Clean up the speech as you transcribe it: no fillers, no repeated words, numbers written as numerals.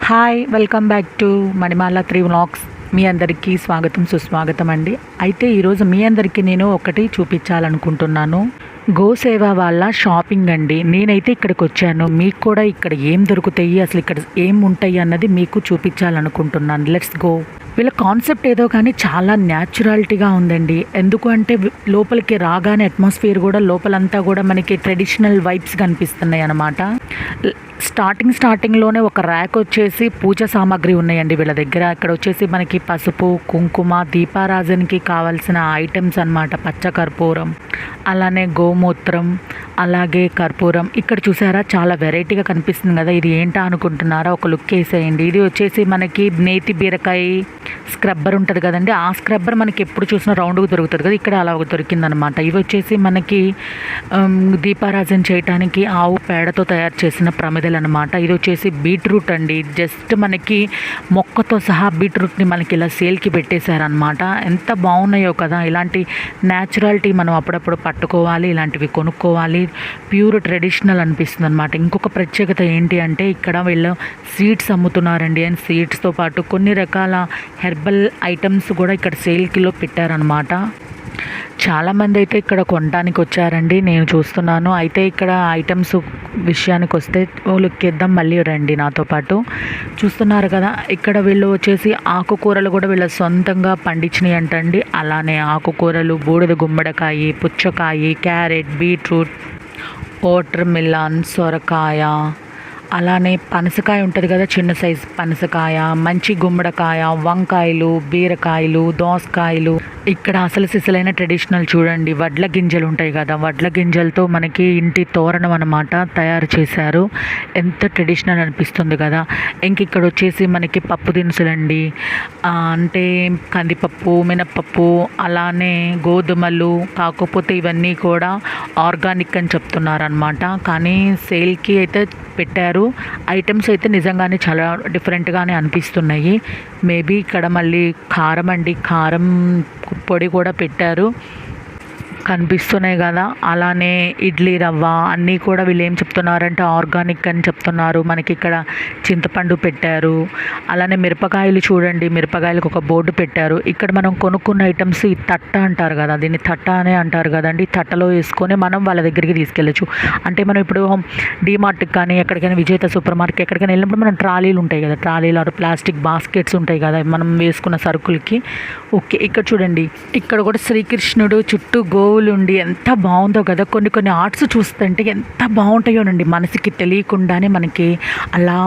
Hi welcome back to Manimala 3 vlogs. మీ అందరికీ స్వాగతం సుస్వాగతం అండి. అయితే ఈరోజు మీ అందరికీ నేను ఒకటి చూపించాలనుకుంటున్నాను. గోసేవ వాళ్ళ షాపింగ్ అండి. నేనైతే ఇక్కడికి వచ్చాను. మీకు కూడా ఇక్కడ ఏం దొరుకుతాయి, అసలు ఇక్కడ ఏం ఉంటాయి అన్నది మీకు చూపించాలనుకుంటున్నాను. Let's go. వీళ్ళ కాన్సెప్ట్ ఏదో కానీ చాలా న్యాచురాలిటీగా ఉందండి. ఎందుకు అంటే లోపలికి రాగానే అట్మాస్ఫియర్ కూడా లోపలంతా కూడా మనకి ట్రెడిషనల్ వైబ్స్ కనిపిస్తున్నాయి అన్నమాట. స్టార్టింగ్లోనే ఒక ర్యాక్ వచ్చేసి పూజ సామాగ్రి ఉన్నాయండి వీళ్ళ దగ్గర. ఇక్కడ వచ్చేసి మనకి పసుపు, కుంకుమ, దీపారాజనకి కావాల్సిన ఐటమ్స్ అన్నమాట. పచ్చ కర్పూరం, అలానే గోమూత్రం, అలాగే కర్పూరం. ఇక్కడ చూసారా చాలా వెరైటీగా కనిపిస్తుంది కదా. ఇది ఏంటా అనుకుంటున్నారా? ఒక లుక్ వేసేయండి. ఇది వచ్చేసి మనకి నేతి బీరకాయ స్క్రబ్బర్ ఉంటుంది కదండి. ఆ స్క్రబ్బర్ మనకి ఎప్పుడు చూసినా రౌండ్గా దొరుకుతుంది కదా, ఇక్కడ అలా దొరికిందనమాట. ఇవి వచ్చేసి మనకి దీపారాజన చేయడానికి ఆవు పేడతో తయారు చేసిన ప్రమిదలు అనమాట. ఇది వచ్చేసి బీట్రూట్ అండి. జస్ట్ మనకి మొక్కతో సహా బీట్రూట్ని మనకి ఇలా సేల్కి పెట్టేశారనమాట. ఎంత బాగున్నాయో కదా. ఇలాంటి న్యాచురాలిటీ మనం అప్పుడప్పుడు పట్టుకోవాలి, ఇలాంటివి కొనుక్కోవాలి. ప్యూర్ ట్రెడిషనల్ అనిపిస్తుంది అనమాట. ఇంకొక ప్రత్యేకత ఏంటి అంటే ఇక్కడ వీళ్ళు సీడ్స్ అమ్ముతున్నారండి. అండ్ సీడ్స్తో పాటు కొన్ని రకాల హెర్బల్ ఐటమ్స్ కూడా ఇక్కడ సేల్కిలో పెట్టారనమాట. చాలామంది అయితే ఇక్కడ కొనడానికి వచ్చారండి, నేను చూస్తున్నాను. అయితే ఇక్కడ ఐటమ్స్ విషయానికి వస్తే లుక్కేద్దాం, మళ్ళీ రండి నాతో పాటు. చూస్తున్నారు కదా, ఇక్కడ వీళ్ళు వచ్చేసి ఆకుకూరలు కూడా వీళ్ళ సొంతంగా పండించినవి అంటండి. అలానే ఆకుకూరలు బూడిద గుమ్మడికాయ, పుచ్చకాయ, క్యారెట్, బీట్రూట్, వాటర్ మిలన్, సొరకాయ, అలానే పనసకాయ ఉంటుంది కదా, చిన్న సైజు పనసకాయ, మంచి గుమ్మడికాయ, వంకాయలు, బీరకాయలు, దోసకాయలు. ఇక్కడ అసలు సిసలైన ట్రెడిషనల్ చూడండి, వడ్ల గింజలు ఉంటాయి కదా, వడ్ల గింజలతో మనకి ఇంటి తోరణం అన్నమాట తయారు చేశారు. ఎంత ట్రెడిషనల్ అనిపిస్తుంది కదా. ఇంక ఇక్కడ వచ్చేసి మనకి పప్పు దినుసులండి. అంటే కందిపప్పు, మినప్పప్పు, అలానే గోధుమలు. కాకపోతే ఇవన్నీ కూడా ఆర్గానిక్ అని చెప్తున్నారనమాట. కానీ సేల్కి అయితే పెట్టారు. ఐటమ్స్ అయితే నిజంగానే చాలా డిఫరెంట్గానే అనిపిస్తున్నాయి. మేబీ ఇక్కడ మళ్ళీ కారం అండి, కారం పొడి కూడా పెట్టారు, కనిపిస్తున్నాయి కదా. అలానే ఇడ్లీ రవ్వ అన్నీ కూడా వీళ్ళు ఏం చెప్తున్నారంటే ఆర్గానిక్ అని చెప్తున్నారు. మనకి ఇక్కడ చింతపండు పెట్టారు. అలానే మిరపకాయలు చూడండి, మిరపకాయలకు ఒక బోర్డు పెట్టారు. ఇక్కడ మనం కొనుక్కున్న ఐటమ్స్ ఈ తట్ట అంటారు కదా, దీన్ని తట్ట అనే అంటారు కదండి. తట్టలో వేసుకొని మనం వాళ్ళ దగ్గరికి తీసుకెళ్ళచ్చు. అంటే మనం ఇప్పుడు డీమార్ట్కి కానీ ఎక్కడికైనా విజేత సూపర్ మార్కెట్ ఎక్కడికైనా వెళ్ళినప్పుడు మనం ట్రాలీలు ఉంటాయి కదా, ట్రాలీలు ఆరు ప్లాస్టిక్ బాస్కెట్స్ ఉంటాయి కదా మనం వేసుకున్న సరుకులకి. ఓకే, ఇక్కడ చూడండి, ఇక్కడ కూడా శ్రీకృష్ణుడు చుట్టూ గోవులు ఉండి ఎంత బాగుందో కదా. కొన్ని ఆర్ట్స్ చూస్తుంటే ఎంత బాగుంటాయోనండి, మనసుకి తెలియకుండానే మనకి అలా